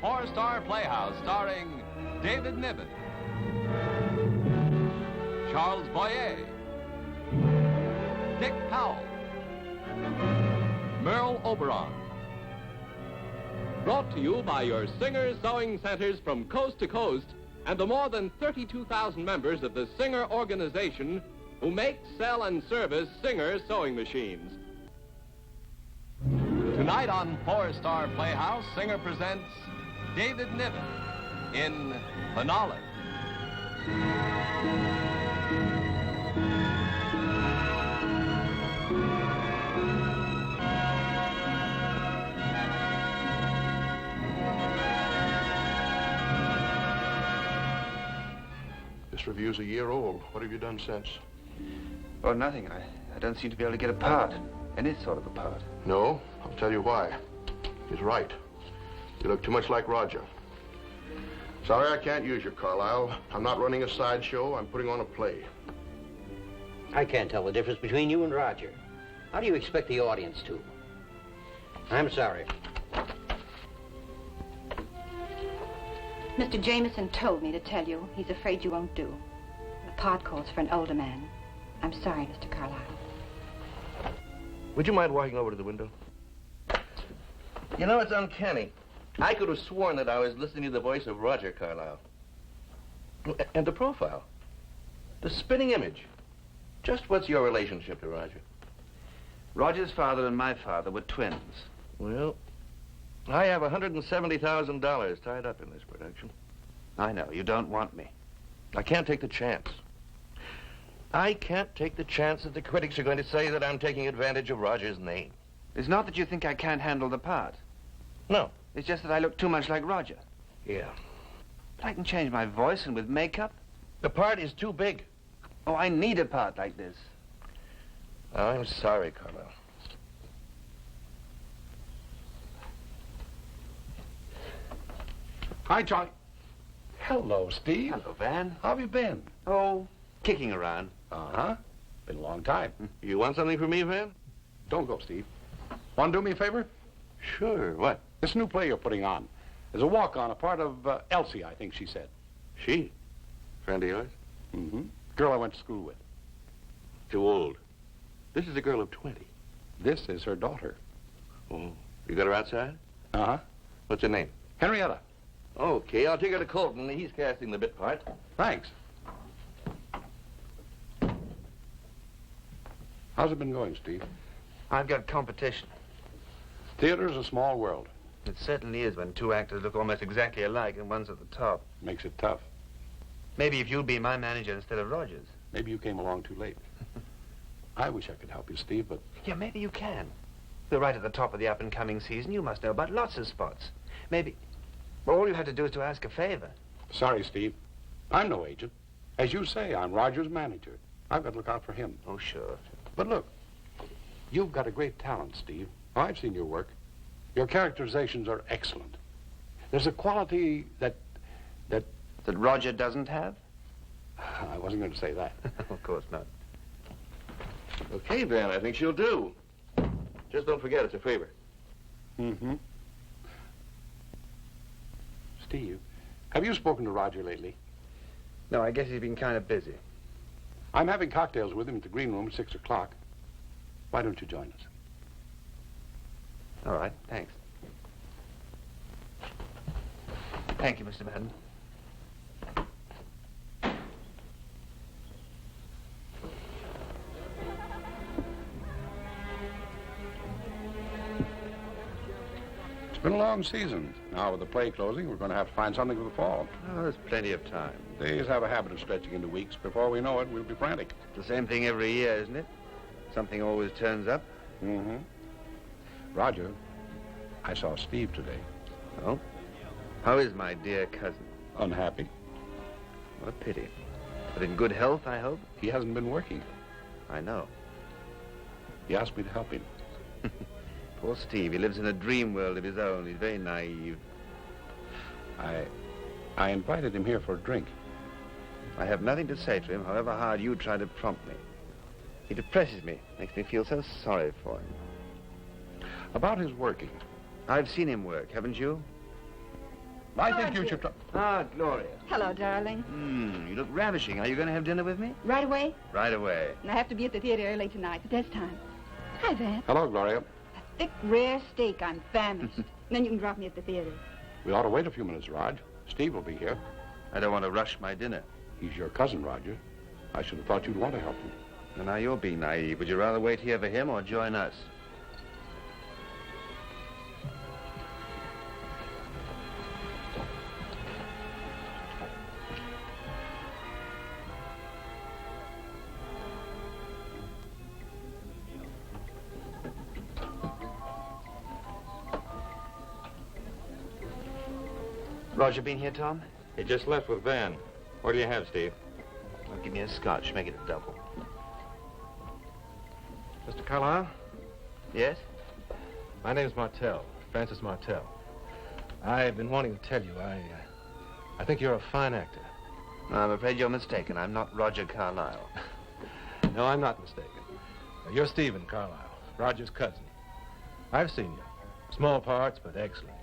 Four Star Playhouse, starring David Niven, Charles Boyer, Dick Powell, Merle Oberon. Brought to you by your Singer Sewing Centers from coast to coast and the more than 32,000 members of the Singer organization who make, sell, and service Singer sewing machines. Tonight on Four Star Playhouse, Singer presents David Niven in Finale. This review's a year old. What have you done since? Oh, nothing. I don't seem to be able to get a part. Any sort of a part. No, I'll tell you why. He's right. You look too much like Roger. Sorry I can't use you, Carlisle. I'm not running a sideshow. I'm putting on a play. I can't tell the difference between you and Roger. How do you expect the audience to? I'm sorry. Mr. Jameson told me to tell you he's afraid you won't do. The part calls for an older man. I'm sorry, Mr. Carlisle. Would you mind walking over to the window? You know, it's uncanny. I could have sworn that I was listening to the voice of Roger Carlisle. And the profile. The spinning image. Just what's your relationship to Roger? Roger's father and my father were twins. Well, I have $170,000 tied up in this production. I know. You don't want me. I can't take the chance. I can't take the chance that the critics are going to say that I'm taking advantage of Roger's name. It's not that you think I can't handle the part. No. It's just that I look too much like Roger. Yeah. But I can change my voice and with makeup. The part is too big. Oh, I need a part like this. I'm sorry, Carlisle. Hi, Charlie. Hello, Steve. Hello, Van. How have you been? Oh, kicking around. Uh-huh. Been a long time. You want something from me, Van? Don't go, Steve. Want to do me a favor? Sure. What? This new play you're putting on is a walk-on, a part of Elsie, I think she said. She? Friend of yours? Mm-hmm. Girl I went to school with. Too old. This is a girl of 20. This is her daughter. Oh, you got her outside? Uh-huh. What's her name? Henrietta. Okay, I'll take her to Colton. He's casting the bit part. Thanks. How's it been going, Steve? I've got competition. Theater's a small world. It certainly is when two actors look almost exactly alike and one's at the top. Makes it tough. Maybe if you'll be my manager instead of Roger's. Maybe you came along too late. I wish I could help you, Steve, but... Yeah, maybe you can. We're right at the top of the up-and-coming season. You must know about lots of spots. Maybe... Well, all you have to do is to ask a favor. Sorry, Steve. I'm no agent. As you say, I'm Roger's manager. I've got to look out for him. Oh, sure. But look, you've got a great talent, Steve. I've seen your work. Your characterizations are excellent. There's a quality that Roger doesn't have? I wasn't going to say that. Of course not. Okay, Van, I think she'll do. Just don't forget it's a favor. Mm-hmm. Steve, have you spoken to Roger lately? No, I guess he's been kind of busy. I'm having cocktails with him at the green room at 6 o'clock. Why don't you join us? All right, thanks. Thank you, Mr. Madden. It's been a long season. Now, with the play closing, we're going to have to find something for the fall. Oh, there's plenty of time. Days have a habit of stretching into weeks. Before we know it, we'll be frantic. It's the same thing every year, isn't it? Something always turns up. Mm-hmm. Roger, I saw Steve today. Oh? How is my dear cousin? Unhappy. What a pity. But in good health, I hope? He hasn't been working. I know. He asked me to help him. Poor Steve. He lives in a dream world of his own. He's very naive. I invited him here for a drink. I have nothing to say to him, however hard you try to prompt me. He depresses me. Makes me feel so sorry for him. About his working. I've seen him work, haven't you? I think you should try... Ah, Gloria. Hello, darling. You look ravishing. Are you going to have dinner with me? Right away? Right away. And I have to be at the theater early tonight, but there's time. Hi, Van. Hello, Gloria. A thick, rare steak. I'm famished. And then you can drop me at the theater. We ought to wait a few minutes, Raj. Steve will be here. I don't want to rush my dinner. He's your cousin, Roger. I should have thought you'd want to help him. Well, now, you're being naive. Would you rather wait here for him or join us? Roger been here, Tom? He just left with Van. What do you have, Steve? Well, give me a scotch. Make it a double. Mr. Carlyle? Yes? My name's Martell, Francis Martell. I've been wanting to tell you, I think you're a fine actor. No, I'm afraid you're mistaken. I'm not Roger Carlyle. No, I'm not mistaken. You're Stephen Carlyle, Roger's cousin. I've seen you. Small parts, but excellent.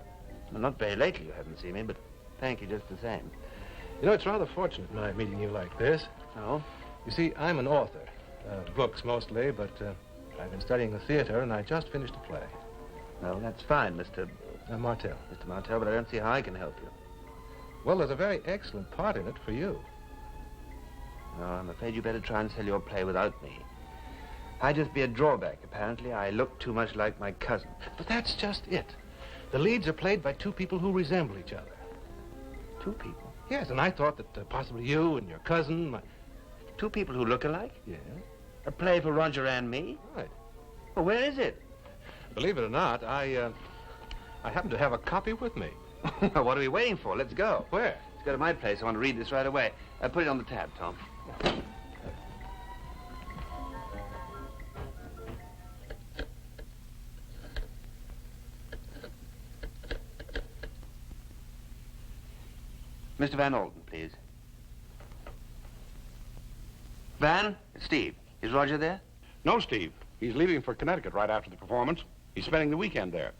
Well, not very lately you haven't seen me, but thank you just the same. You know, it's rather fortunate my meeting you like this. Oh? You see, I'm an author. Books mostly, but I've been studying the theater, and I just finished a play. Well, that's fine, Mr. Martell. Mr. Martell, but I don't see how I can help you. Well, there's a very excellent part in it for you. No, I'm afraid you better try and sell your play without me. I'd just be a drawback. Apparently, I look too much like my cousin. But that's just it. The leads are played by two people who resemble each other. Two people? Yes, and I thought that possibly you and your cousin... Two people who look alike? Yes. A play for Roger and me? Right. Well, where is it? Believe it or not, I happen to have a copy with me. What are we waiting for? Let's go. Where? Let's go to my place. I want to read this right away. Put it on the tab, Tom. Mr. Van Alden, please. Van, it's Steve. Is Roger there? No, Steve. He's leaving for Connecticut right after the performance. He's spending the weekend there.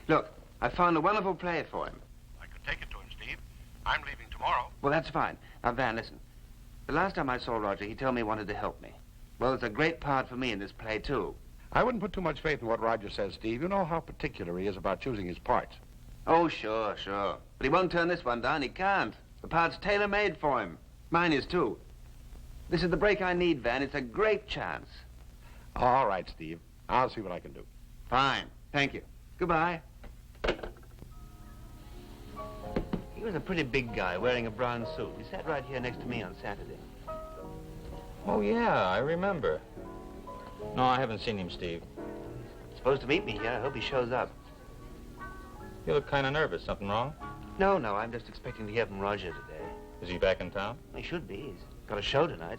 Look, I found a wonderful play for him. I could take it to him, Steve. I'm leaving tomorrow. Well, that's fine. Now, Van, listen. The last time I saw Roger, he told me he wanted to help me. Well, it's a great part for me in this play, too. I wouldn't put too much faith in what Roger says, Steve. You know how particular he is about choosing his parts. Oh, sure. But he won't turn this one down. He can't. The part's tailor-made for him. Mine is, too. This is the break I need, Van. It's a great chance. All right, Steve. I'll see what I can do. Fine. Thank you. Goodbye. He was a pretty big guy wearing a brown suit. He sat right here next to me on Saturday. Oh, yeah, I remember. No, I haven't seen him, Steve. He's supposed to meet me here. I hope he shows up. You look kind of nervous. Something wrong? No, I'm just expecting to hear from Roger today. Is he back in town? He should be. He's got a show tonight.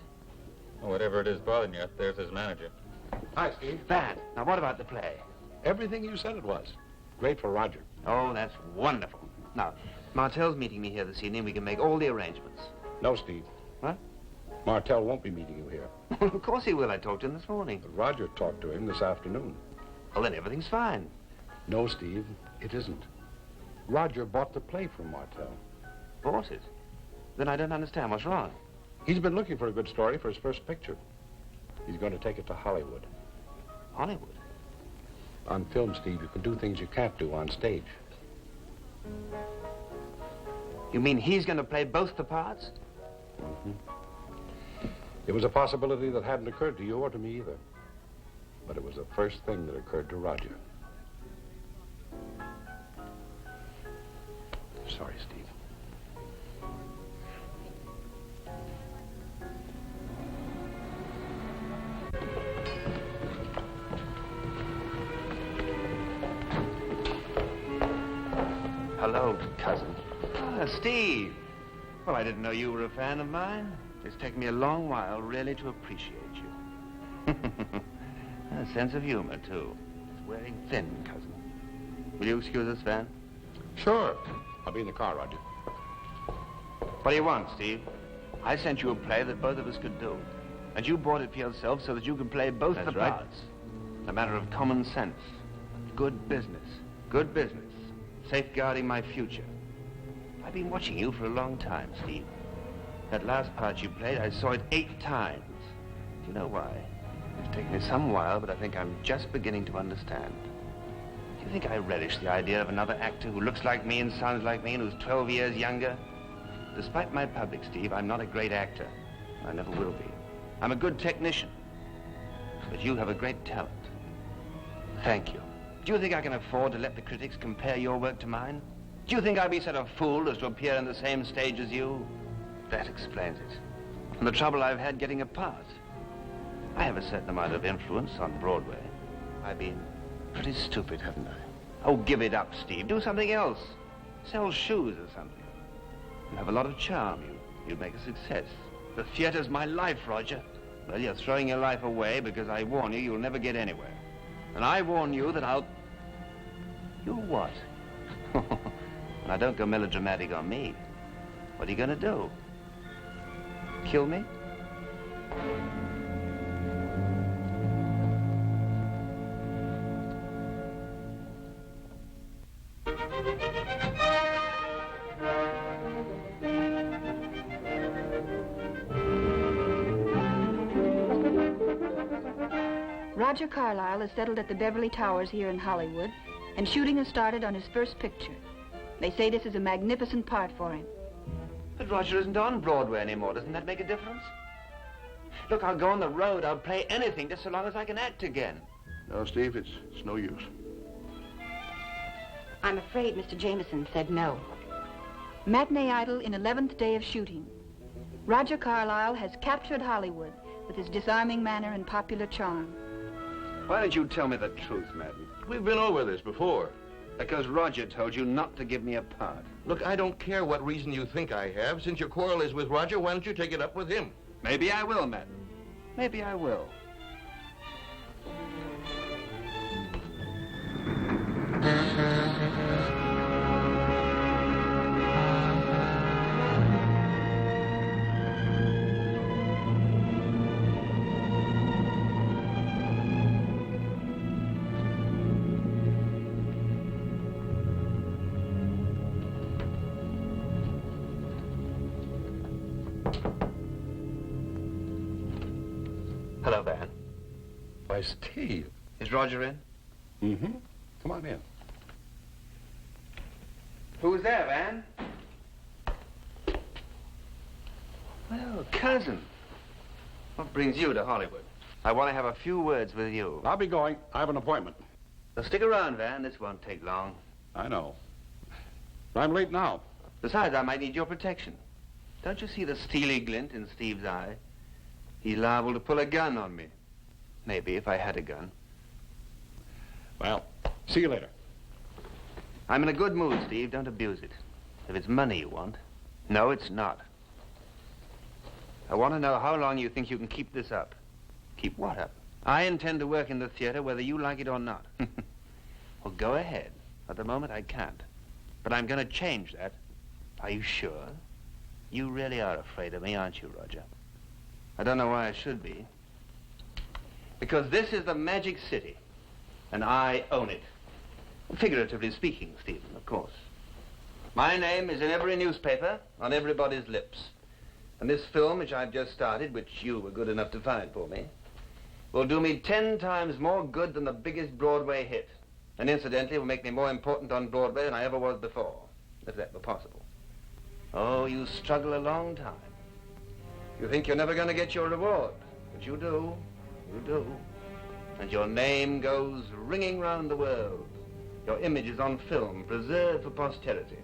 Well, whatever it is bothering you, up there's his manager. Hi, Steve. Van, now what about the play? Everything you said it was. Great for Roger. Oh, that's wonderful. Now, Martell's meeting me here this evening. We can make all the arrangements. No, Steve. What? Martell won't be meeting you here. Of course he will. I talked to him this morning. But Roger talked to him this afternoon. Well, then everything's fine. No, Steve, it isn't. Roger bought the play from Martell. Bought it? Then I don't understand. What's wrong? He's been looking for a good story for his first picture. He's going to take it to Hollywood. Hollywood? On film, Steve, you can do things you can't do on stage. You mean he's going to play both the parts? Mm-hmm. It was a possibility that hadn't occurred to you or to me either. But it was the first thing that occurred to Roger. Sorry, Steve. Hello, cousin. Ah, Steve. Well, I didn't know you were a fan of mine. It's taken me a long while, really, to appreciate you. A sense of humor, too. It's wearing thin, cousin. Will you excuse us, Van? Sure. I'll be in the car, Roger. What do you want, Steve? I sent you a play that both of us could do. And you bought it for yourself so that you could play both the parts. A matter of common sense. Good business. Good business. Safeguarding my future. I've been watching you for a long time, Steve. That last part you played, I saw it 8 times. Do you know why? It's taken me some while, but I think I'm just beginning to understand. Do you think I relish the idea of another actor who looks like me and sounds like me and who's 12 years younger? Despite my public, Steve, I'm not a great actor. I never will be. I'm a good technician. But you have a great talent. Thank you. Do you think I can afford to let the critics compare your work to mine? Do you think I'd be such a fool as to appear on the same stage as you? That explains it. And the trouble I've had getting a part. I have a certain amount of influence on Broadway. I've been pretty stupid, haven't I? Oh, give it up, Steve. Do something else. Sell shoes or something. You have a lot of charm. You'd make a success. The theater's my life, Roger. Well, you're throwing your life away because I warn you you'll never get anywhere. And I warn you that I'll... You'll what? Now, don't go melodramatic on me. What are you going to do? Kill me? Roger Carlyle is settled at the Beverly Towers here in Hollywood, and shooting has started on his first picture. They say this is a magnificent part for him. But Roger isn't on Broadway anymore. Doesn't that make a difference? Look, I'll go on the road. I'll play anything just so long as I can act again. No, Steve, it's no use. I'm afraid Mr. Jameson said no. Matinee idol in 11th day of shooting. Roger Carlyle has captured Hollywood with his disarming manner and popular charm. Why don't you tell me the truth, Madden? We've been over this before. Because Roger told you not to give me a part. Look, I don't care what reason you think I have. Since your quarrel is with Roger, why don't you take it up with him? Maybe I will, Madden. Maybe I will. Hello, Van. Why, Steve. Is Roger in? Mm-hmm. Come on in. Who's there, Van? Well, cousin. What brings you to Hollywood? I want to have a few words with you. I'll be going. I have an appointment. Now, stick around, Van. This won't take long. I know. But I'm late now. Besides, I might need your protection. Don't you see the steely glint in Steve's eye? He's liable to pull a gun on me. Maybe, if I had a gun. Well, see you later. I'm in a good mood, Steve. Don't abuse it. If it's money you want. No, it's not. I want to know how long you think you can keep this up. Keep what up? I intend to work in the theater whether you like it or not. Well, go ahead. At the moment, I can't. But I'm going to change that. Are you sure? You really are afraid of me, aren't you, Roger? I don't know why I should be. Because this is the Magic City, and I own it. Figuratively speaking, Stephen, of course. My name is in every newspaper, on everybody's lips. And this film, which I've just started, which you were good enough to find for me, will do me 10 times more good than the biggest Broadway hit. And incidentally, will make me more important on Broadway than I ever was before, if that were possible. Oh, you struggle a long time. You think you're never going to get your reward, but you do. You do. And your name goes ringing round the world. Your image is on film, preserved for posterity.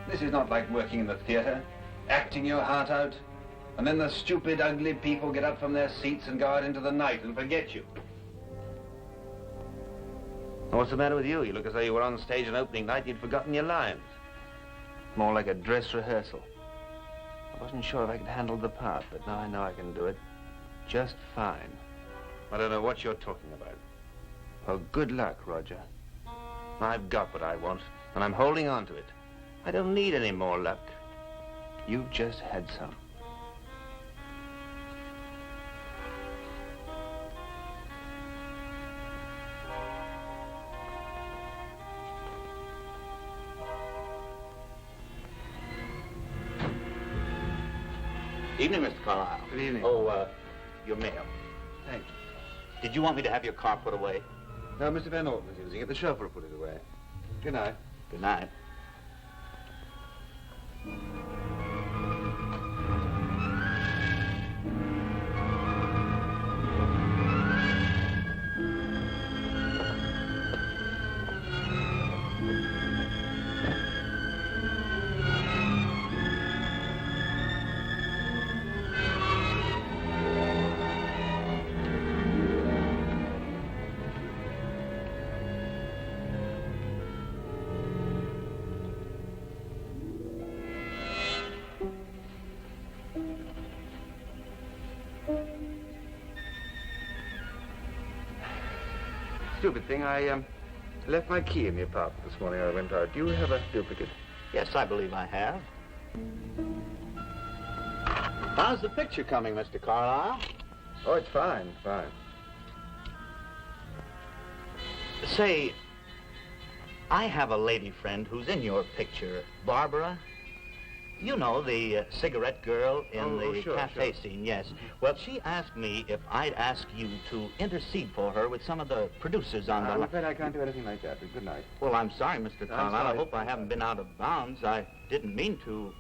This is not like working in the theater, acting your heart out, and then the stupid, ugly people get up from their seats and go out into the night and forget you. What's the matter with you? You look as though you were on stage on opening night, you'd forgotten your lines. More like a dress rehearsal. I wasn't sure if I could handle the part, but now I know I can do it just fine. I don't know what you're talking about. Well, good luck, Roger. I've got what I want, and I'm holding on to it. I don't need any more luck. You've just had some. Evening, Mr. Carlyle. Good evening. Oh, your mail. Thanks. Did you want me to have your car put away? No, Mr. Van Orton was using it. The chauffeur put it away. Good night. Good night. Stupid thing, I left my key in the apartment this morning. I went out. Do you have a duplicate? Yes, I believe I have. How's the picture coming, Mr. Carlyle? Oh, it's fine, fine. Say, I have a lady friend who's in your picture, Barbara. You know, the cigarette girl in the cafe scene, yes. Well, she asked me if I'd ask you to intercede for her with some of the producers on the... I'm afraid I can't do anything like that. Good night. Well, I'm sorry, Mr. Carlyle. sorry. I hope I haven't been out of bounds. I didn't mean to...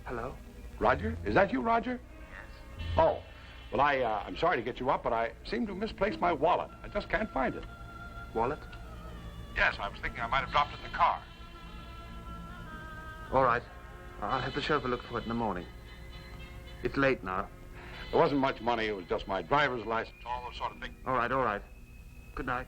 Hello? Roger? Is that you, Roger? Yes. Oh, well, I'm sorry to get you up, but I seem to have misplaced my wallet. I just can't find it. Wallet? Yes, I was thinking I might have dropped it in the car. All right. I'll have the chauffeur look for it in the morning. It's late now. There wasn't much money. It was just my driver's license, all those sort of things. All right, all right. Good night.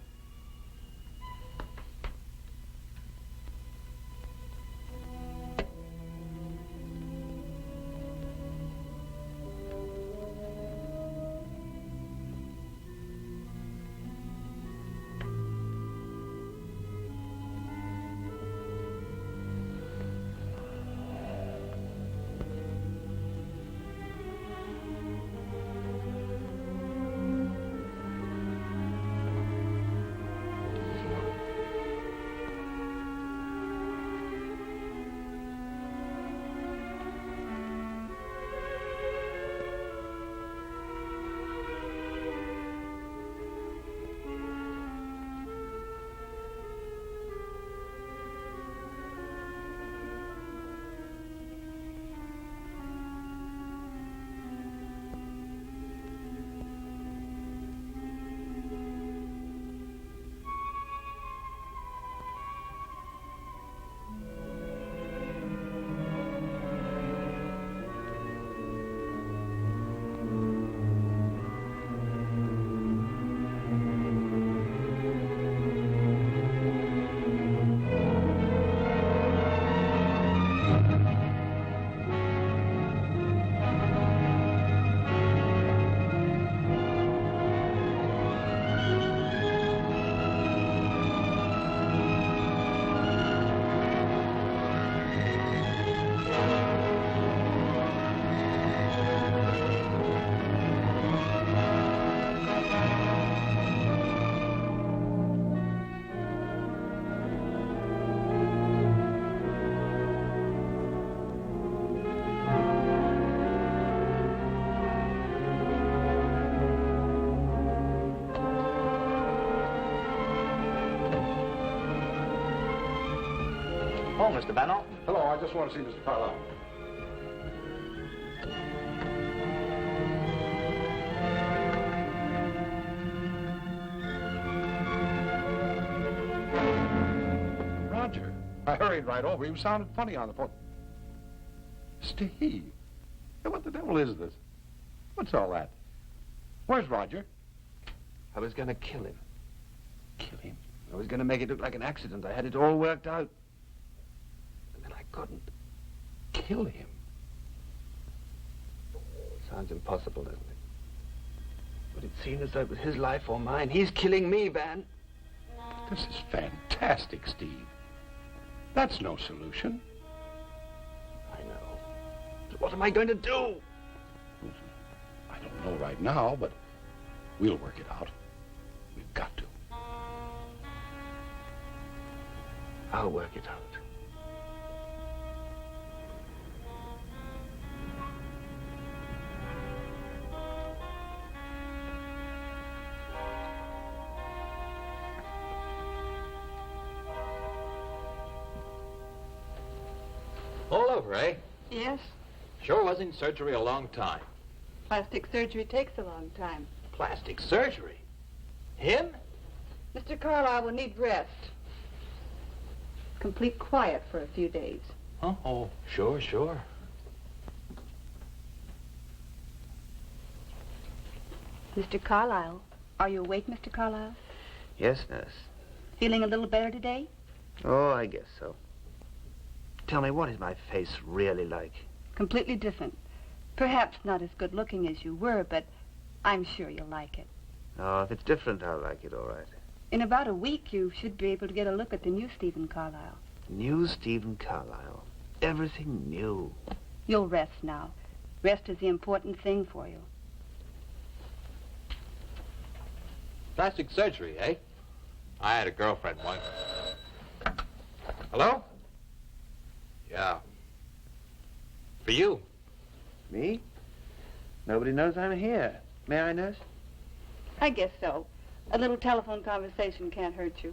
Oh, Mr. Van Alten. Hello, I just want to see Mr. Carlisle. Roger, I hurried right over. You sounded funny on the phone. Steve, hey, what the devil is this? What's all that? Where's Roger? I was going to kill him. Kill him. I was going to make it look like an accident. I had it all worked out. And then I couldn't. Kill him? Sounds impossible, doesn't it? But it seemed as though it was his life or mine. He's killing me, Van. This is fantastic, Steve. That's no solution. I know. But what am I going to do? I don't know right now, but we'll work it out. We've got to. I'll work it out. All over, eh? Yes. Sure was in surgery a long time. Plastic surgery takes a long time. Plastic surgery? Him? Mr. Carlisle will need rest. Complete quiet for a few days. Huh? Oh, sure, sure. Mr. Carlisle, are you awake, Mr. Carlisle? Yes, nurse. Feeling a little better today? Oh, I guess so. Tell me, what is my face really like? Completely different. Perhaps not as good looking as you were, but I'm sure you'll like it. Oh, if it's different, I'll like it, all right. In about a week, you should be able to get a look at the new Stephen Carlisle. New Stephen Carlisle. Everything new. You'll rest now. Rest is the important thing for you. Plastic surgery, eh? I had a girlfriend once. Hello? Yeah. For you. Me? Nobody knows I'm here. May I, nurse? I guess so. A little telephone conversation can't hurt you.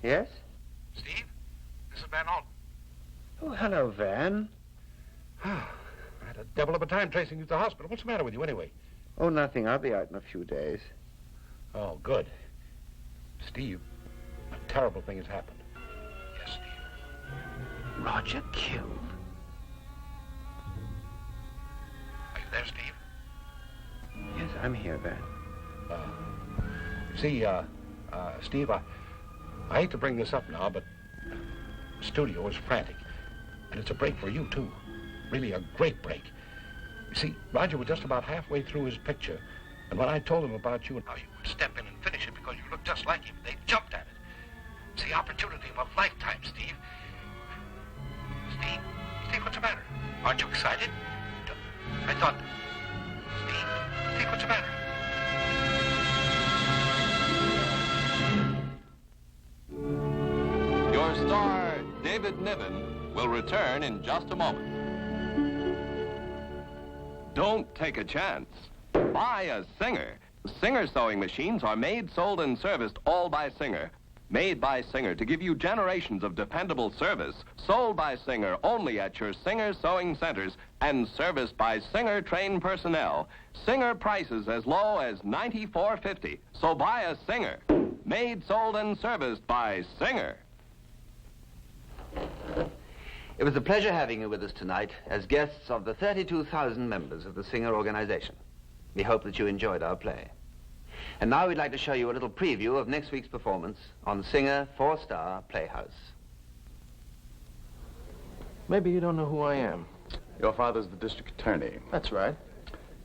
Yes? Steve, this is Van Alten. Oh, hello, Van. I had a devil of a time tracing you to the hospital. What's the matter with you, anyway? Oh, nothing. I'll be out in a few days. Oh, good. Steve, a terrible thing has happened. Yes, Steve. Roger killed? Are you there, Steve? Yes, I'm here, Van. Steve, I hate to bring this up now, but the studio is frantic. And it's a break for you, too. Really a great break. You see, Roger was just about halfway through his picture, and when I told him about you and how you would step in and finish it because you look just like him, they jumped at it. It's the opportunity of a lifetime, Steve. Steve, what's the matter? Aren't you excited? I thought... Steve, what's the matter? Your star, David Niven, will return in just a moment. Don't take a chance. Buy a Singer. Singer sewing machines are made, sold, and serviced all by Singer. Made by Singer to give you generations of dependable service. Sold by Singer only at your Singer sewing centers and serviced by Singer trained personnel. Singer prices as low as $94.50. So buy a Singer. Made, sold, and serviced by Singer. It was a pleasure having you with us tonight as guests of the 32,000 members of the Singer organization. We hope that you enjoyed our play. And now we'd like to show you a little preview of next week's performance on Singer Four Star Playhouse. Maybe you don't know who I am. Your father's the district attorney. That's right.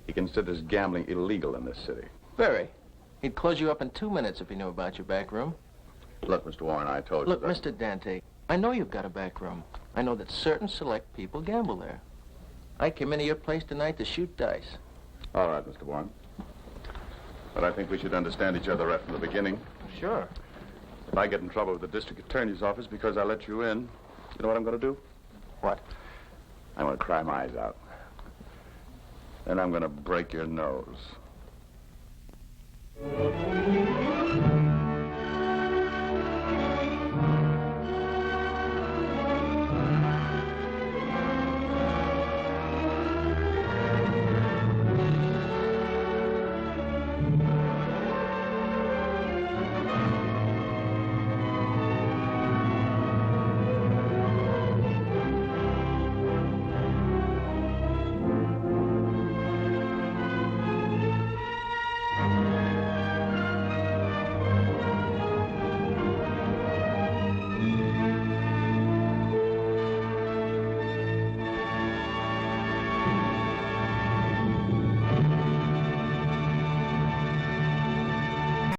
He considers gambling illegal in this city. Very. He'd close you up in 2 minutes if he knew about your back room. Look, Mr. Warren, I told you Look, that... Mr. Dante, I know you've got a back room. I know that certain select people gamble there. I came into your place tonight to shoot dice. All right, Mr. Warren. But I think we should understand each other right from the beginning. Sure. If I get in trouble with the district attorney's office because I let you in, you know what I'm going to do? What? I'm going to cry my eyes out. Then I'm going to break your nose.